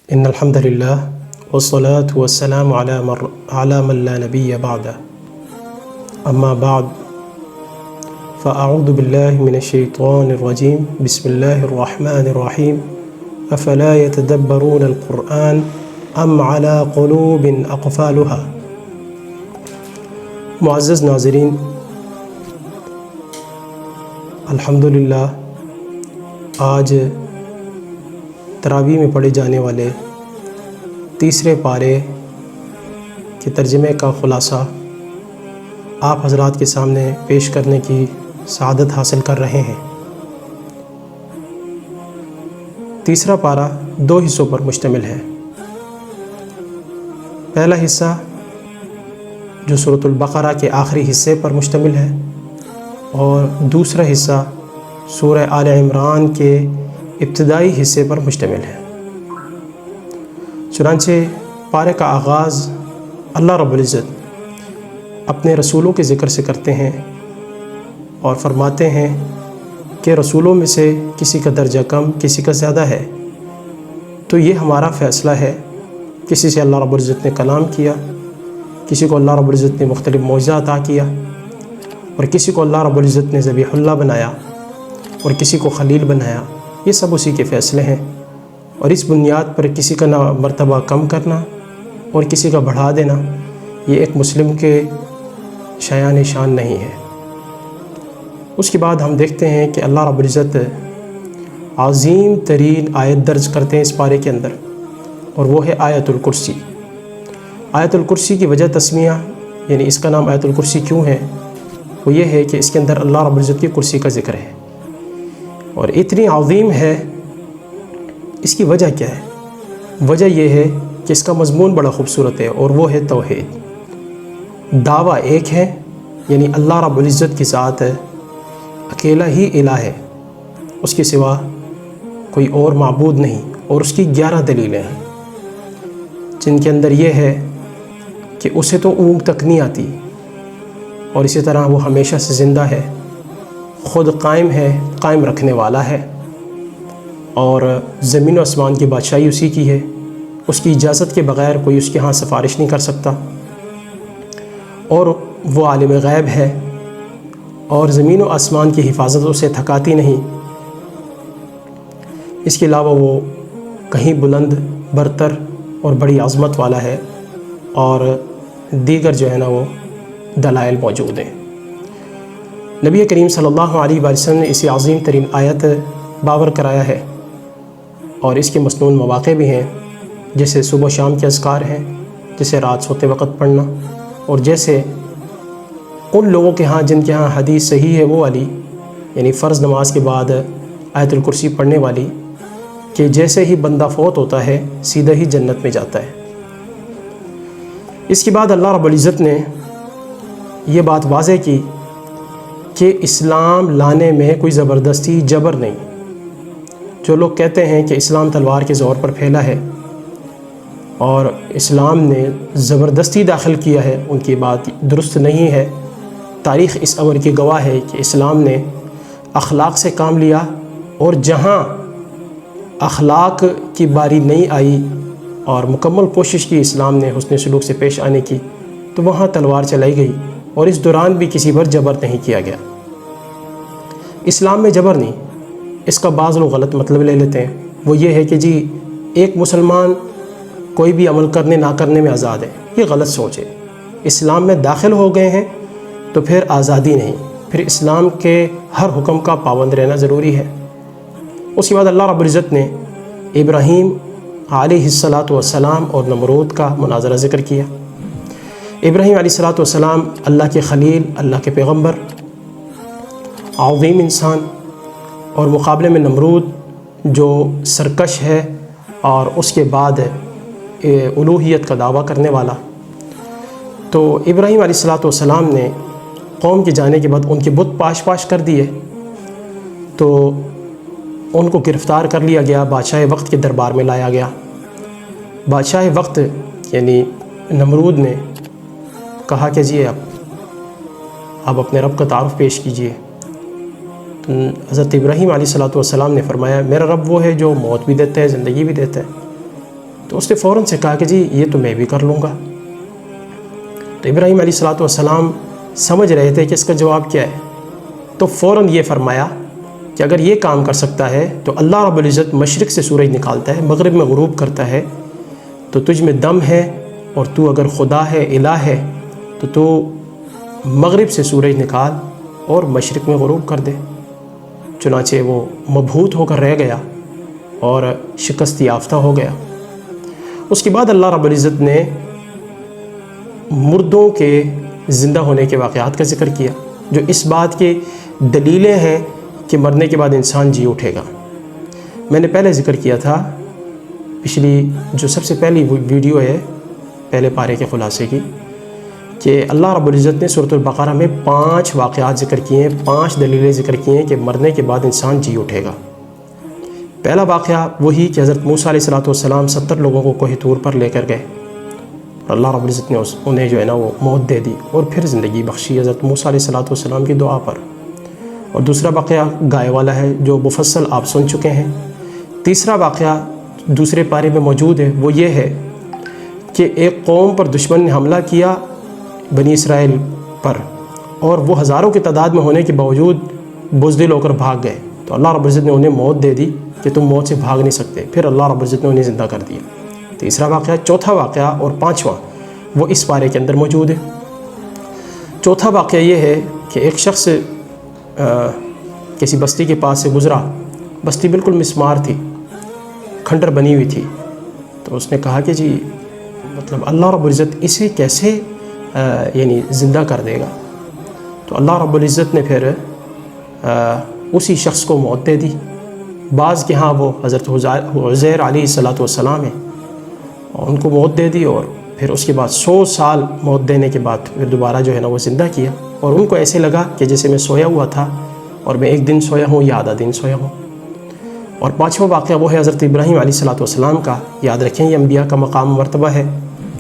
إن الحمد لله والصلاة والسلام على من لا نبي بعده أما بعد فأعوذ بالله من الشيطان الرجيم بسم الله الرحمن الرحيم أفلا يتدبرون القرآن أم على قلوب أقفالها۔ معزز ناظرین، الحمدللہ آج تراویح میں پڑھے جانے والے تیسرے پارے کے ترجمے کا خلاصہ آپ حضرات کے سامنے پیش کرنے کی سعادت حاصل کر رہے ہیں۔ تیسرا پارہ 2 حصوں پر مشتمل ہے۔ پہلا حصہ جو سورۃ البقرہ کے آخری حصے پر مشتمل ہے، اور دوسرا حصہ سورہ آل عمران کے ابتدائی حصے پر مشتمل ہے۔ چنانچہ پارے کا آغاز اللہ رب العزت اپنے رسولوں کے ذکر سے کرتے ہیں اور فرماتے ہیں کہ رسولوں میں سے کسی کا درجہ کم، کسی کا زیادہ ہے، تو یہ ہمارا فیصلہ ہے۔ کسی سے اللہ رب العزت نے کلام کیا، کسی کو اللہ رب العزت نے مختلف معجزہ عطا کیا، اور کسی کو اللہ رب العزت نے ذبیح اللہ بنایا اور کسی کو خلیل بنایا۔ یہ سب اسی کے فیصلے ہیں، اور اس بنیاد پر کسی کا نہ مرتبہ کم کرنا اور کسی کا بڑھا دینا یہ ایک مسلم کے شایان شان نہیں ہے۔ اس کے بعد ہم دیکھتے ہیں کہ اللہ رب العزت عظیم ترین آیت درج کرتے ہیں اس پارے کے اندر، اور وہ ہے آیت الکرسی۔ آیت الکرسی کی وجہ تسمیہ، یعنی اس کا نام آیت الکرسی کیوں ہے، وہ یہ ہے کہ اس کے اندر اللہ رب العزت کی کرسی کا ذکر ہے، اور اتنی عظیم ہے۔ اس کی وجہ کیا ہے؟ وجہ یہ ہے کہ اس کا مضمون بڑا خوبصورت ہے، اور وہ ہے توحید۔ دعویٰ ایک ہے، یعنی اللہ رب العزت کی ذات ہے، اکیلا ہی الہ ہے، اس کے سوا کوئی اور معبود نہیں، اور اس کی 11 دلیلیں ہیں جن کے اندر یہ ہے کہ اسے تو اونگ تک نہیں آتی، اور اسی طرح وہ ہمیشہ سے زندہ ہے، خود قائم ہے، قائم رکھنے والا ہے، اور زمین و آسمان کی بادشاہی اسی کی ہے، اس کی اجازت کے بغیر کوئی اس کے ہاں سفارش نہیں کر سکتا، اور وہ عالم غیب ہے، اور زمین و آسمان کی حفاظت اسے تھکاتی نہیں۔ اس کے علاوہ وہ کہیں بلند، برتر اور بڑی عظمت والا ہے، اور دیگر جو ہے نا وہ دلائل موجود ہیں۔ نبی کریم صلی اللہ علیہ وآلہ وسلم نے اسی عظیم ترین آیت باور کرایا ہے، اور اس کے مسنون مواقع بھی ہیں، جیسے صبح و شام کے اذکار ہیں، جیسے رات سوتے وقت پڑھنا، اور جیسے ان لوگوں کے ہاں جن کے ہاں حدیث صحیح ہے وہ والی، یعنی فرض نماز کے بعد آیت الکرسی پڑھنے والی، کہ جیسے ہی بندہ فوت ہوتا ہے سیدھا ہی جنت میں جاتا ہے۔ اس کے بعد اللہ رب العزت نے یہ بات واضح کی کہ اسلام لانے میں کوئی زبردستی، جبر نہیں۔ جو لوگ کہتے ہیں کہ اسلام تلوار کے زور پر پھیلا ہے اور اسلام نے زبردستی داخل کیا ہے، ان کی بات درست نہیں ہے۔ تاریخ اس امر کی گواہ ہے کہ اسلام نے اخلاق سے کام لیا، اور جہاں اخلاق کی باری نہیں آئی اور مکمل کوشش کی اسلام نے حسن سلوک سے پیش آنے کی، تو وہاں تلوار چلائی گئی، اور اس دوران بھی کسی پر جبر نہیں کیا گیا۔ اسلام میں جبر نہیں، اس کا بعض لوگ غلط مطلب لے لیتے ہیں۔ وہ یہ ہے کہ جی ایک مسلمان کوئی بھی عمل کرنے نہ کرنے میں آزاد ہے۔ یہ غلط سوچ ہے۔ اسلام میں داخل ہو گئے ہیں تو پھر آزادی نہیں، پھر اسلام کے ہر حکم کا پابند رہنا ضروری ہے۔ اس کے بعد اللہ رب العزت نے ابراہیم علیہ السلام اور نمرود کا مناظرہ ذکر کیا۔ ابراہیم علیہ السلام اللہ کے خلیل، اللہ کے پیغمبر، عظیم انسان، اور مقابلے میں نمرود جو سرکش ہے اور اس کے بعد الوہیت کا دعویٰ کرنے والا۔ تو ابراہیم علیہ السلام نے قوم کے جانے کے بعد ان کے بت پاش کر دیے، تو ان کو گرفتار کر لیا گیا، بادشاہ وقت کے دربار میں لایا گیا۔ بادشاہ وقت یعنی نمرود نے کہا کہ جی آپ اپنے رب کا تعارف پیش کیجئے۔ حضرت ابراہیم علیہ السلام نے فرمایا، میرا رب وہ ہے جو موت بھی دیتا ہے، زندگی بھی دیتا ہے، تو اس نے فوراً سے کہا کہ جی یہ تو میں بھی کر لوں گا۔ تو ابراہیم علیہ الصلوۃ والسلام سمجھ رہے تھے کہ اس کا جواب کیا ہے، تو فوراً یہ فرمایا کہ اگر یہ کام کر سکتا ہے تو اللہ رب العزت مشرق سے سورج نکالتا ہے، مغرب میں غروب کرتا ہے، تو تجھ میں دم ہے، اور تو اگر خدا ہے، الہ ہے، تو مغرب سے سورج نکال اور مشرق میں غروب کر دے۔ چنانچہ وہ مبہوت ہو کر رہ گیا اور شکست یافتہ ہو گیا۔ اس کے بعد اللہ رب العزت نے مردوں کے زندہ ہونے کے واقعات کا ذکر کیا، جو اس بات کی دلیلیں ہیں کہ مرنے کے بعد انسان جی اٹھے گا۔ میں نے پہلے ذکر کیا تھا، پچھلی جو سب سے پہلی ویڈیو ہے پہلے پارے کے خلاصے کی، کہ اللہ رب العزت نے سورۃ البقرہ میں 5 واقعات ذکر کیے ہیں، 5 دلیلیں ذکر کی ہیں کہ مرنے کے بعد انسان جی اٹھے گا۔ پہلا واقعہ وہی کہ حضرت موسیٰ علیہ السلام 70 لوگوں کو کوہ طور پر لے کر گئے، اور اللہ رب العزت نے انہیں جو ہے نا وہ موت دے دی اور پھر زندگی بخشی حضرت موسیٰ علیہ السلام کی دعا پر۔ اور دوسرا واقعہ گائے والا ہے جو مفصل آپ سن چکے ہیں۔ تیسرا واقعہ دوسرے پارے میں موجود ہے، وہ یہ ہے کہ ایک قوم پر دشمن نے حملہ کیا بنی اسرائیل پر، اور وہ ہزاروں کی تعداد میں ہونے کے باوجود بزدل ہو کر بھاگ گئے، تو اللہ رب العزت نے انہیں موت دے دی کہ تم موت سے بھاگ نہیں سکتے، پھر اللہ رب العزت نے انہیں زندہ کر دیا۔ تیسرا واقعہ، چوتھا واقعہ اور پانچواں وہ اس پارے کے اندر موجود ہے۔ چوتھا واقعہ یہ ہے کہ ایک شخص کسی بستی کے پاس سے گزرا، بستی بالکل مسمار تھی، کھنڈر بنی ہوئی تھی، تو اس نے کہا کہ جی مطلب اللہ رب العزت اسے کیسے یعنی زندہ کر دے گا؟ تو اللہ رب العزت نے پھر اسی شخص کو موت دے دی۔ بعض کے ہاں وہ حضرت عزیر علیہ السلام ہیں، اور ان کو موت دے دی، اور پھر اس کے بعد 100 سال موت دینے کے بعد پھر دوبارہ جو ہے نا وہ زندہ کیا، اور ان کو ایسے لگا کہ جیسے میں سویا ہوا تھا اور میں ایک دن سویا ہوں یا آدھا دن سویا ہوں۔ اور پانچواں واقعہ وہ ہے حضرت ابراہیم علیہ السلام کا۔ یاد رکھیں یہ انبیاء کا مقام مرتبہ ہے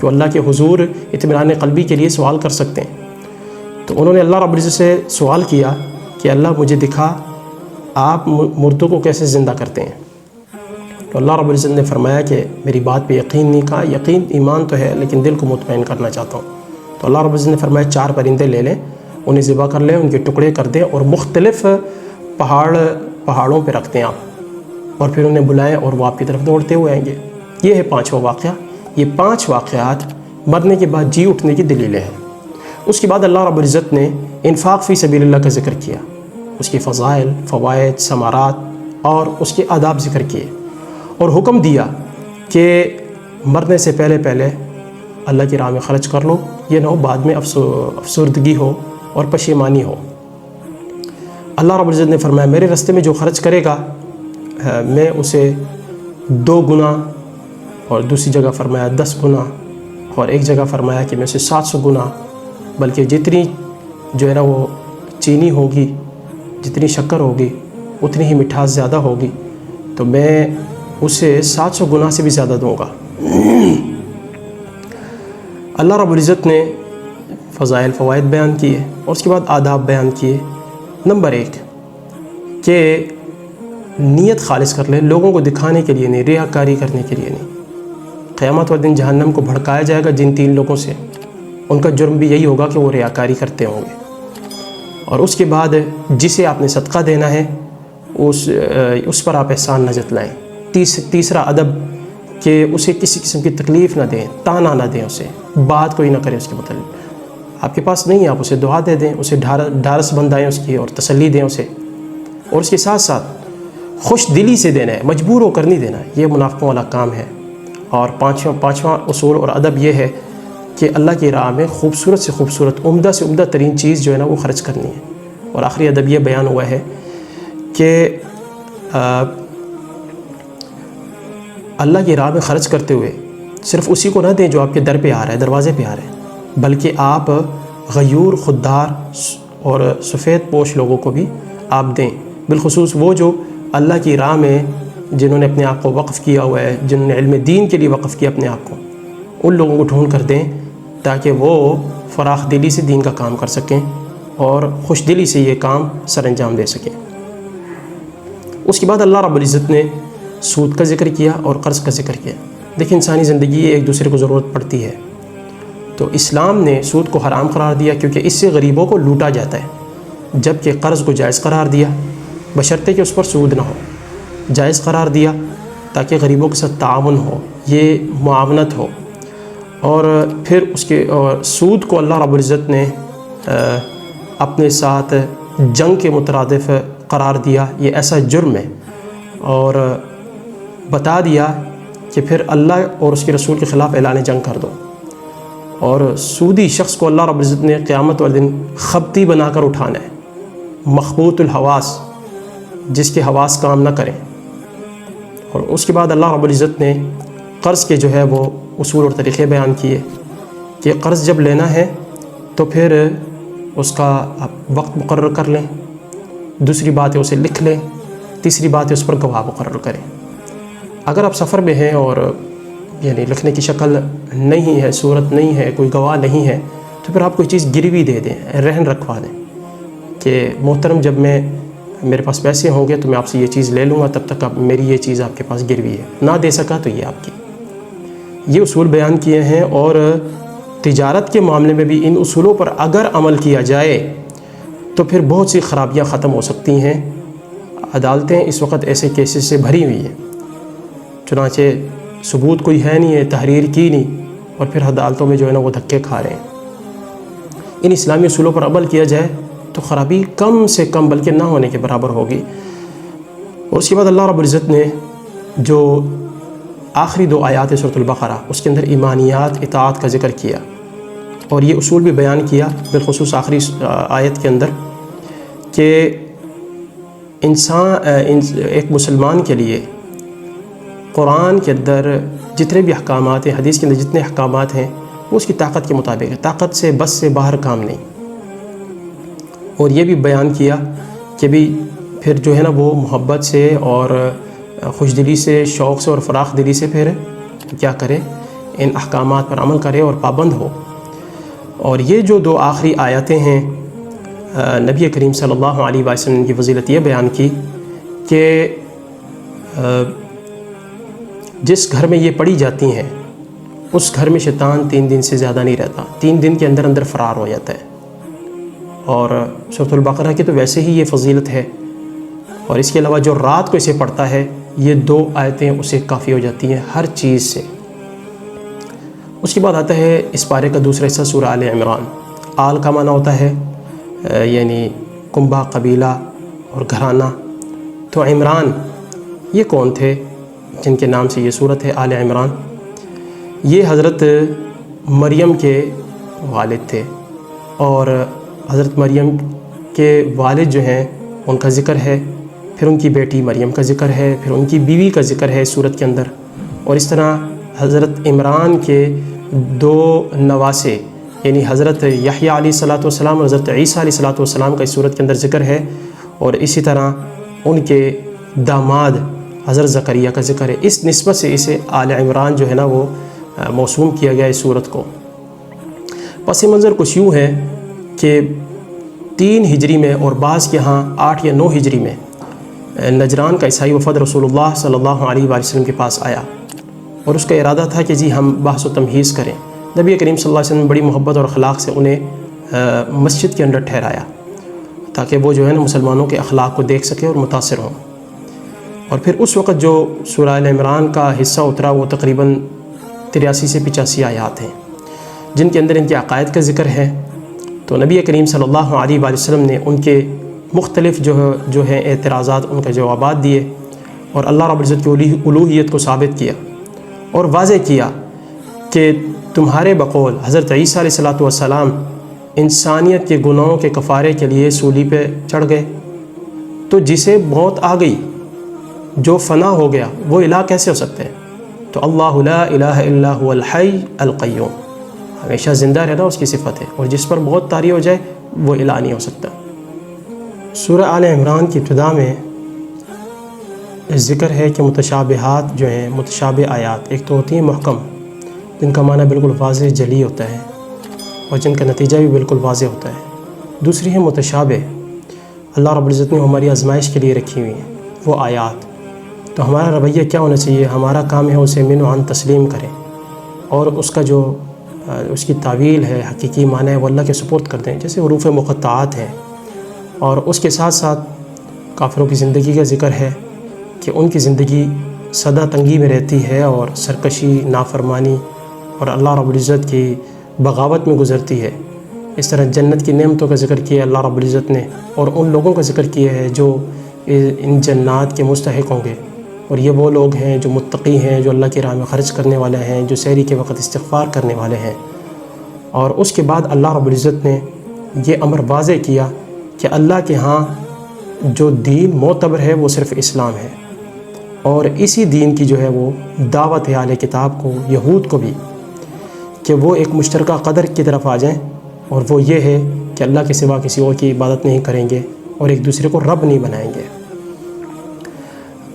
کہ اللہ کے حضور اطمینان قلبی کے لیے سوال کر سکتے ہیں۔ تو انہوں نے اللہ رب العزت سے سوال کیا کہ اللہ مجھے دکھا آپ مردوں کو کیسے زندہ کرتے ہیں؟ تو اللہ رب العزت نے فرمایا کہ میری بات پہ یقین نہیں کہا، یقین ایمان تو ہے لیکن دل کو مطمئن کرنا چاہتا ہوں۔ تو اللہ رب العزت نے فرمایا 4 پرندے لے لیں، انہیں ذبح کر لیں، ان کے ٹکڑے کر دیں اور مختلف پہاڑوں پہ رکھ دیں آپ، اور پھر انہیں بلائیں اور وہ آپ کی طرف دوڑتے ہوئے آئیں گے۔ یہ ہے 5واں واقعہ۔ یہ 5 واقعات مرنے کے بعد جی اٹھنے کی دلیلیں ہیں۔ اس کے بعد اللہ رب العزت نے انفاق فی سبیل اللہ کا ذکر کیا، اس کی فضائل، فوائد، ثمرات اور اس کے آداب ذکر کیے، اور حکم دیا کہ مرنے سے پہلے اللہ کی راہ میں خرچ کر لو، یہ نہ ہو بعد میں افسردگی ہو اور پشیمانی ہو۔ اللہ رب العزت نے فرمایا میرے راستے میں جو خرچ کرے گا میں اسے 2 گنا، اور دوسری جگہ فرمایا 10 گنا، اور ایک جگہ فرمایا کہ میں اسے 700 گنا، بلکہ جتنی جو ہے نا وہ چینی ہوگی، جتنی شکر ہوگی اتنی ہی مٹھاس زیادہ ہوگی، تو میں اسے 700 گنا سے بھی زیادہ دوں گا۔ اللہ رب العزت نے فضائل، فوائد بیان کیے، اور اس کے بعد آداب بیان کیے۔ نمبر 1 کہ نیت خالص کر لے، لوگوں کو دکھانے کے لیے نہیں، ریاکاری کرنے کے لیے نہیں۔ قیامت والے دن جہنم کو بھڑکایا جائے گا جن 3 لوگوں سے، ان کا جرم بھی یہی ہوگا کہ وہ ریاکاری کرتے ہوں گے۔ اور اس کے بعد جسے آپ نے صدقہ دینا ہے اس پر آپ احسان نہ جتلائیں۔ تیسرا ادب کہ اسے کسی قسم کی تکلیف نہ دیں، تانا نہ دیں، اسے بات کوئی نہ کریں اس کے متعلق۔ آپ کے پاس نہیں، آپ اسے دعا دے دیں، اسے ڈھارس بندھائیں اس کی اور تسلی دیں اسے، اور اس کے ساتھ ساتھ خوش دلی سے دینا ہے، مجبور ہو کر نہیں دینا ہے، یہ منافقوں والا کام ہے۔ اور پانچواں اصول اور ادب یہ ہے کہ اللہ کی راہ میں خوبصورت سے خوبصورت، عمدہ سے عمدہ ترین چیز جو ہے نا وہ خرچ کرنی ہے۔ اور آخری ادب یہ بیان ہوا ہے کہ اللہ کی راہ میں خرچ کرتے ہوئے صرف اسی کو نہ دیں جو آپ کے در پہ آ رہا ہے، دروازے پہ آ رہا ہے، بلکہ آپ غیور، خوددار اور سفید پوش لوگوں کو بھی آپ دیں، بالخصوص وہ جو اللہ کی راہ میں جنہوں نے اپنے آپ کو وقف کیا ہوا ہے، جنہوں نے علم دین کے لیے وقف کیا اپنے آپ کو، ان لوگوں کو ڈھونڈ کر دیں تاکہ وہ فراخ دلی سے دین کا کام کر سکیں اور خوش دلی سے یہ کام سر انجام دے سکیں۔ اس کے بعد اللہ رب العزت نے سود کا ذکر کیا اور قرض کا ذکر کیا۔ دیکھیں انسانی زندگی ایک دوسرے کو ضرورت پڑتی ہے، تو اسلام نے سود کو حرام قرار دیا کیونکہ اس سے غریبوں کو لوٹا جاتا ہے، جبکہ قرض کو جائز قرار دیا بشرطے کہ اس پر سود نہ ہو، جائز قرار دیا تاکہ غریبوں کے ساتھ تعاون ہو، یہ معاونت ہو۔ اور پھر اس کے سود کو اللہ رب العزت نے اپنے ساتھ جنگ کے مترادف قرار دیا، یہ ایسا جرم ہے، اور بتا دیا کہ پھر اللہ اور اس کے رسول کے خلاف اعلان جنگ کر دو۔ اور سودی شخص کو اللہ رب العزت نے قیامت والے دن خبتی بنا کر اٹھانا ہے، مخبوط الحواس، جس کے حواس کام نہ کریں۔ اور اس کے بعد اللہ رب العزت نے قرض کے جو ہے وہ اصول اور طریقے بیان کیے کہ قرض جب لینا ہے تو پھر اس کا وقت مقرر کر لیں، دوسری بات ہے اسے لکھ لیں، تیسری بات ہے اس پر گواہ مقرر کریں۔ اگر آپ سفر میں ہیں اور یعنی لکھنے کی شکل نہیں ہے، صورت نہیں ہے، کوئی گواہ نہیں ہے، تو پھر آپ کوئی چیز گروی دے دیں، رہن رکھوا دیں کہ محترم جب میرے پاس پیسے ہوں گے تو میں آپ سے یہ چیز لے لوں گا، تب تک میری یہ چیز آپ کے پاس گروی ہے، نہ دے سکا تو یہ آپ کی۔ یہ اصول بیان کیے ہیں، اور تجارت کے معاملے میں بھی ان اصولوں پر اگر عمل کیا جائے تو پھر بہت سی خرابیاں ختم ہو سکتی ہیں۔ عدالتیں اس وقت ایسے کیسز سے بھری ہوئی ہیں، چنانچہ ثبوت کوئی ہے نہیں ہے، تحریر کی نہیں، اور پھر عدالتوں میں جو ہے نا وہ دھکے کھا رہے ہیں۔ ان اسلامی اصولوں پر عمل کیا جائے تو خرابی کم سے کم بلکہ نہ ہونے کے برابر ہوگی۔ اور اس کے بعد اللہ رب العزت نے جو آخری 2 آیات سورۃ البقرہ، اس کے اندر ایمانیات اطاعت کا ذکر کیا، اور یہ اصول بھی بیان کیا، بالخصوص آخری آیت کے اندر، کہ ایک مسلمان کے لیے قرآن کے اندر جتنے بھی احکامات ہیں، حدیث کے اندر جتنے احکامات ہیں، وہ اس کی طاقت کے مطابق ہے، طاقت سے بس سے باہر کام نہیں۔ اور یہ بھی بیان کیا کہ بھی پھر جو ہے نا وہ محبت سے اور خوش دلی سے، شوق سے اور فراخ دلی سے پھر کیا کرے، ان احکامات پر عمل کرے اور پابند ہو۔ اور یہ جو 2 آخری آیتیں ہیں، نبی کریم صلی اللہ علیہ وسلم کی فضیلت یہ بیان کی کہ جس گھر میں یہ پڑھی جاتی ہیں اس گھر میں شیطان 3 دن سے زیادہ نہیں رہتا، 3 دن کے اندر اندر فرار ہو جاتا ہے۔ اور سورۃ البقرہ کی تو ویسے ہی یہ فضیلت ہے، اور اس کے علاوہ جو رات کو اسے پڑھتا ہے، یہ 2 آیتیں اسے کافی ہو جاتی ہیں ہر چیز سے۔ اس کے بعد آتا ہے اس پارے کا دوسرا حصہ سورہ آل عمران۔ آل کا معنی ہوتا ہے یعنی کنبہ، قبیلہ اور گھرانہ۔ تو عمران یہ کون تھے جن کے نام سے یہ صورت ہے آل عمران؟ یہ حضرت مریم کے والد تھے، اور حضرت مریم کے والد جو ہیں ان کا ذکر ہے، پھر ان کی بیٹی مریم کا ذکر ہے، پھر ان کی بیوی کا ذکر ہے اس صورت کے اندر، اور اس طرح حضرت عمران کے 2 نواسے یعنی حضرت یحییٰ علیہ الصلوۃ والسلام اور حضرت عیسیٰ علیہ الصلوۃ والسلام کا اس صورت کے اندر ذکر ہے، اور اسی طرح ان کے داماد حضرت زکریا کا ذکر ہے۔ اس نسبت سے اسے آل عمران جو ہے نا وہ موسوم کیا گیا اس صورت کو۔ پس منظر کچھ یوں ہے کہ 3 ہجری میں اور بعض کے ہاں 8 یا 9 ہجری میں نجران کا عیسائی وفد رسول اللہ صلی اللہ علیہ وآلہ وسلم کے پاس آیا، اور اس کا ارادہ تھا کہ جی ہم بحث و تمہیز کریں۔ نبی کریم صلی اللہ علیہ وسلم نے بڑی محبت اور اخلاق سے انہیں مسجد کے اندر ٹھہرایا تاکہ وہ جو ہے نا مسلمانوں کے اخلاق کو دیکھ سکے اور متاثر ہوں۔ اور پھر اس وقت جو سورہ آل عمران کا حصہ اترا وہ تقریباً 83 سے 85 آیات ہیں، جن کے اندر ان کے عقائد کا ذکر ہے۔ تو نبی کریم صلی اللہ علیہ وآلہ وسلم نے ان کے مختلف جو ہیں اعتراضات، ان کا جوابات دیے، اور اللہ رب العزت کی الوہیت کو ثابت کیا، اور واضح کیا کہ تمہارے بقول حضرت عیسیٰ علیہ الصلوۃ والسلام انسانیت کے گناہوں کے کفارے کے لیے سولی پہ چڑھ گئے، تو جسے موت آ گئی، جو فنا ہو گیا، وہ الہ کیسے ہو سکتے ہیں؟ تو اللہ لا الہ الا هو الحی القیوم، ہمیشہ زندہ رہنا اس کی صفت ہے، اور جس پر موت طاری ہو جائے وہ الہ نہیں ہو سکتا۔ سورہ آل عمران کی ابتدا میں ذکر ہے کہ متشابہات جو ہیں، متشابہ آیات، ایک تو ہوتی ہیں محکم جن کا معنی بالکل واضح جلی ہوتا ہے اور جن کا نتیجہ بھی بالکل واضح ہوتا ہے، دوسری ہے متشابہ، اللہ رب العزت نے ہماری آزمائش کے لیے رکھی ہوئی ہیں وہ آیات، تو ہمارا رویہ کیا ہونا چاہیے؟ ہمارا کام ہے اسے من و عن تسلیم کریں، اور اس کا جو اس کی تعویل ہے، حقیقی معنی ہے، وہ اللہ کے سپرد کر دیں، جیسے حروف مقطعات ہیں۔ اور اس کے ساتھ ساتھ کافروں کی زندگی کا ذکر ہے کہ ان کی زندگی سدا تنگی میں رہتی ہے اور سرکشی، نافرمانی اور اللہ رب العزت کی بغاوت میں گزرتی ہے۔ اس طرح جنت کی نعمتوں کا ذکر کیا اللہ رب العزت نے، اور ان لوگوں کا ذکر کیا ہے جو ان جنات کے مستحق ہوں گے، اور یہ وہ لوگ ہیں جو متقی ہیں، جو اللہ کی راہ میں خرچ کرنے والے ہیں، جو سحری کے وقت استغفار کرنے والے ہیں۔ اور اس کے بعد اللہ رب العزت نے یہ امر واضح کیا کہ اللہ کے ہاں جو دین معتبر ہے وہ صرف اسلام ہے، اور اسی دین کی جو ہے وہ دعوت ہے اہل کتاب کو، یہود کو بھی، کہ وہ ایک مشترکہ قدر کی طرف آ جائیں، اور وہ یہ ہے کہ اللہ کے سوا کسی اور کی عبادت نہیں کریں گے اور ایک دوسرے کو رب نہیں بنائیں گے۔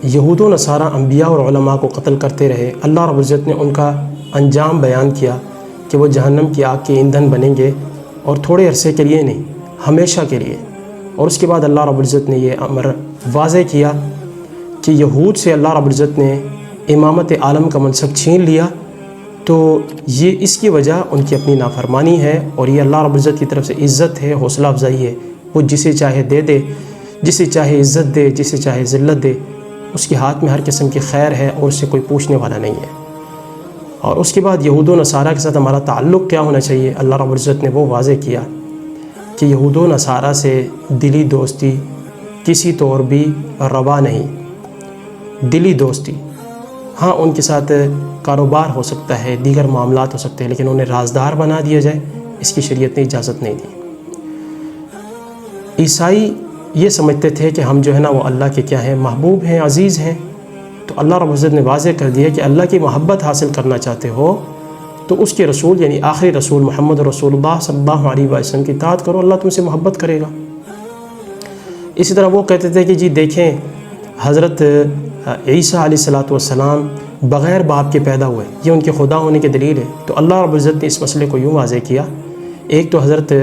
یہود و نصارہ انبیاء اور علماء کو قتل کرتے رہے، اللہ رب العزت نے ان کا انجام بیان کیا کہ وہ جہنم کی آگ کے ایندھن بنیں گے، اور تھوڑے عرصے کے لیے نہیں، ہمیشہ کے لیے۔ اور اس کے بعد اللہ رب العزت نے یہ امر واضح کیا کہ یہود سے اللہ رب العزت نے امامت عالم کا منصب چھین لیا، تو یہ اس کی وجہ ان کی اپنی نافرمانی ہے، اور یہ اللہ رب العزت کی طرف سے عزت ہے، حوصلہ افزائی ہے۔ وہ جسے چاہے دے دے، جسے چاہے عزت دے، جسے چاہے ذلت دے، اس کے ہاتھ میں ہر قسم کی خیر ہے، اور اس سے کوئی پوچھنے والا نہیں ہے۔ اور اس کے بعد یہود و نصارہ کے ساتھ ہمارا تعلق کیا ہونا چاہیے؟ اللہ رب العزت نے وہ واضح کیا کہ یہود و نصارہ سے دلی دوستی کسی طور بھی روا نہیں۔ دلی دوستی، ہاں ان کے ساتھ کاروبار ہو سکتا ہے، دیگر معاملات ہو سکتے ہیں، لیکن انہیں رازدار بنا دیا جائے، اس کی شریعت نے اجازت نہیں دی۔ عیسائی یہ سمجھتے تھے کہ ہم جو ہے نا وہ اللہ کے کیا ہیں، محبوب ہیں، عزیز ہیں، تو اللہ رب العزت نے واضح کر دیا کہ اللہ کی محبت حاصل کرنا چاہتے ہو تو اس کے رسول یعنی آخری رسول محمد رسول اللہ صلی اللہ علیہ وسلم کی اطاعت کرو، اللہ تم سے محبت کرے گا۔ اسی طرح وہ کہتے تھے کہ جی دیکھیں حضرت عیسیٰ علیہ السلام بغیر باپ کے پیدا ہوئے، یہ ان کے خدا ہونے کی دلیل ہے۔ تو اللہ رب العزت نے اس مسئلے کو یوں واضح کیا، ایک تو حضرت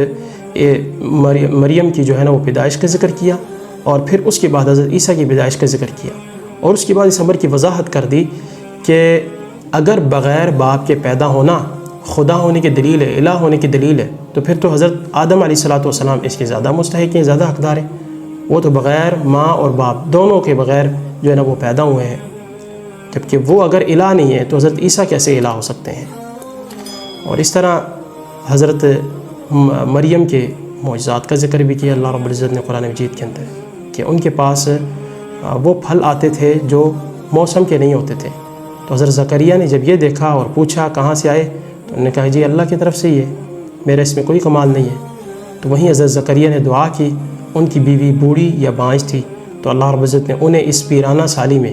مریم کی جو ہے نا وہ پیدائش کا ذکر کیا، اور پھر اس کے بعد حضرت عیسیٰ کی پیدائش کا ذکر کیا، اور اس کے بعد اس امر کی وضاحت کر دی کہ اگر بغیر باپ کے پیدا ہونا خدا ہونے کی دلیل ہے، الہ ہونے کی دلیل ہے، تو پھر تو حضرت آدم علیہ السلام اس کے زیادہ مستحق ہیں، زیادہ حقدار ہیں۔ وہ تو بغیر ماں اور باپ دونوں کے بغیر جو ہے نا وہ پیدا ہوئے ہیں، جبکہ وہ اگر الہ نہیں ہے تو حضرت عیسیٰ کیسے الہ ہو سکتے ہیں؟ اور اس طرح حضرت مریم کے معجزات کا ذکر بھی کیا اللہ رب العزت نے قرآن مجید کے اندر، کہ ان کے پاس وہ پھل آتے تھے جو موسم کے نہیں ہوتے تھے۔ تو حضرت زکریا نے جب یہ دیکھا اور پوچھا کہاں سے آئے، تو انہوں نے کہا جی اللہ کی طرف سے ہی ہے، میرا اس میں کوئی کمال نہیں ہے۔ تو وہیں حضرت زکریا نے دعا کی، ان کی بیوی بوڑھی یا بانجھ تھی، تو اللہ رب العزت نے انہیں اس پیرانہ سالی میں،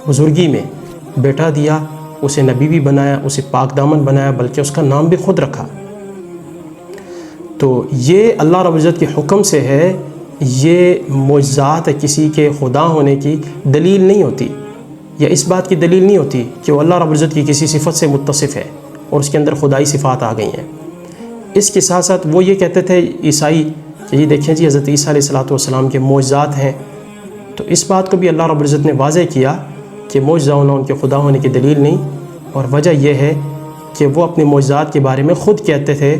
بزرگی میں بیٹا دیا، اسے نبی بھی بنایا، اسے پاک دامن بنایا، بلکہ اس کا نام بھی خود رکھا۔ تو یہ اللہ رب العزت کے حکم سے ہے، یہ معجزات کسی کے خدا ہونے کی دلیل نہیں ہوتی، یا اس بات کی دلیل نہیں ہوتی کہ وہ اللہ رب العزت کی کسی صفت سے متصف ہے اور اس کے اندر خدائی صفات آ گئی ہیں۔ اس کے ساتھ ساتھ وہ یہ کہتے تھے عیسائی کہ یہ دیکھیں جی حضرت عیسیٰ علیہ السلام کے معجزات ہیں، تو اس بات کو بھی اللہ رب العزت نے واضح کیا کہ معجزہ ہونا ان کے خدا ہونے کی دلیل نہیں، اور وجہ یہ ہے کہ وہ اپنے معجزات کے بارے میں خود کہتے تھے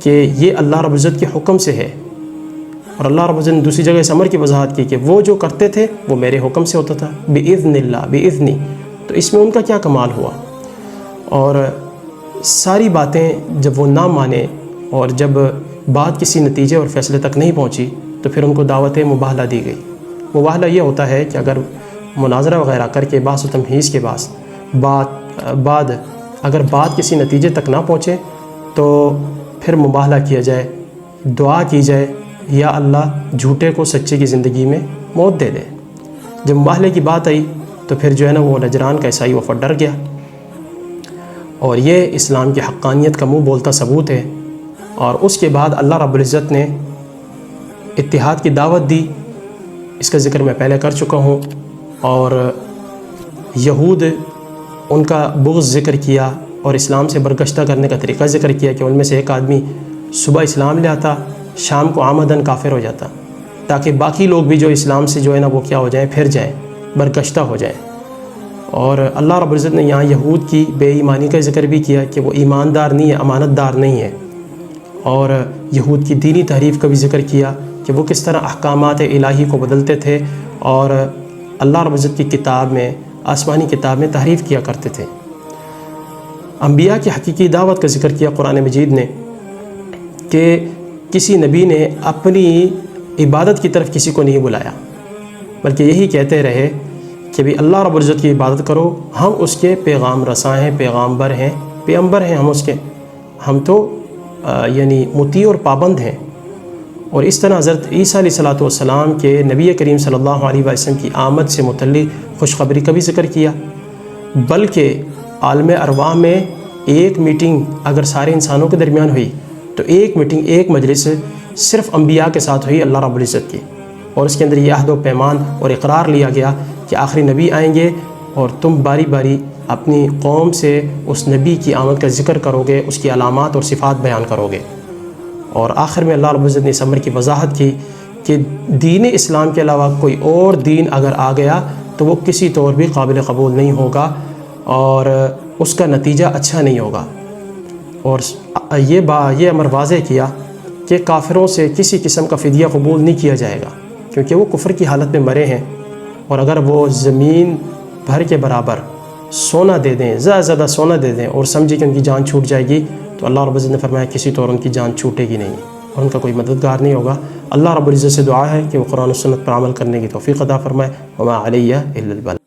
کہ یہ اللہ رب العزت کے حکم سے ہے، اور اللہ رب العزت نے دوسری جگہ اس امر کی وضاحت کی کہ وہ جو کرتے تھے وہ میرے حکم سے ہوتا تھا، بِإِذْنِ اللَّهِ بِإِذْنِ۔ تو اس میں ان کا کیا کمال ہوا؟ اور ساری باتیں جب وہ نہ مانے اور جب بات کسی نتیجے اور فیصلے تک نہیں پہنچی تو پھر ان کو دعوت مباہلہ دی گئی۔ مباہلہ یہ ہوتا ہے کہ اگر مناظرہ وغیرہ کر کے بحث و تمہیز کے بعد اگر بات کسی نتیجے تک نہ پہنچے تو پھر مباہلہ کیا جائے، دعا کی جائے یا اللہ جھوٹے کو سچے کی زندگی میں موت دے دے۔ جب مباہلے کی بات آئی تو پھر جو ہے نا وہ نجران کا عیسائی وفد ڈر گیا، اور یہ اسلام کی حقانیت کا منہ بولتا ثبوت ہے۔ اور اس کے بعد اللہ رب العزت نے اتحاد کی دعوت دی، اس کا ذکر میں پہلے کر چکا ہوں، اور یہود ان کا بغض ذکر کیا اور اسلام سے برگشتہ کرنے کا طریقہ ذکر کیا کہ ان میں سے ایک آدمی صبح اسلام لے آتا، شام کو آمدن کافر ہو جاتا، تاکہ باقی لوگ بھی جو اسلام سے جو ہے نا وہ کیا ہو جائیں، پھر جائیں، برگشتہ ہو جائیں۔ اور اللہ رب العزت نے یہاں یہود کی بے ایمانی کا ذکر بھی کیا کہ وہ ایماندار نہیں ہے، امانت دار نہیں ہے، اور یہود کی دینی تحریف کا بھی ذکر کیا کہ وہ کس طرح احکامات الہی کو بدلتے تھے اور اللہ رب العزت کی کتاب میں، آسمانی کتاب میں تحریف کیا کرتے تھے۔ انبیاء کی حقیقی دعوت کا ذکر کیا قرآن مجید نے کہ کسی نبی نے اپنی عبادت کی طرف کسی کو نہیں بلایا، بلکہ یہی کہتے رہے کہ بھی اللہ رب العزت کی عبادت کرو، ہم اس کے پیغام رساں ہیں، پیغامبر ہیں، پیغمبر ہیں، ہم اس کے، ہم تو یعنی مطیع اور پابند ہیں۔ اور اس طرح حضرت عیسیٰ علیہ السلام کے نبی کریم صلی اللہ علیہ وسلم کی آمد سے متعلق خوشخبری کا بھی ذکر کیا، بلکہ عالم ارواح میں ایک میٹنگ اگر سارے انسانوں کے درمیان ہوئی تو ایک میٹنگ، ایک مجلس صرف انبیاء کے ساتھ ہوئی اللہ رب العزت کی، اور اس کے اندر یہ عہد و پیمان اور اقرار لیا گیا کہ آخری نبی آئیں گے اور تم باری باری اپنی قوم سے اس نبی کی آمد کا ذکر کرو گے، اس کی علامات اور صفات بیان کرو گے۔ اور آخر میں اللہ رب العزت نے اس امر کی وضاحت کی کہ دین اسلام کے علاوہ کوئی اور دین اگر آ گیا تو وہ کسی طور بھی قابل قبول نہیں ہوگا اور اس کا نتیجہ اچھا نہیں ہوگا۔ اور یہ امر واضح کیا کہ کافروں سے کسی قسم کا فدیہ قبول نہیں کیا جائے گا، کیونکہ وہ کفر کی حالت میں مرے ہیں، اور اگر وہ زمین بھر کے برابر سونا دے دیں، زیادہ سونا دے دیں اور سمجھے کہ ان کی جان چھوٹ جائے گی، تو اللہ رب العزت نے فرمایا کسی طور ان کی جان چھوٹے گی نہیں اور ان کا کوئی مددگار نہیں ہوگا۔ اللہ رب العزت سے دعا ہے کہ وہ قرآن و سنت پر عمل کرنے کی توفیق عطا فرمائے۔ وما علیہ الا البلاغ۔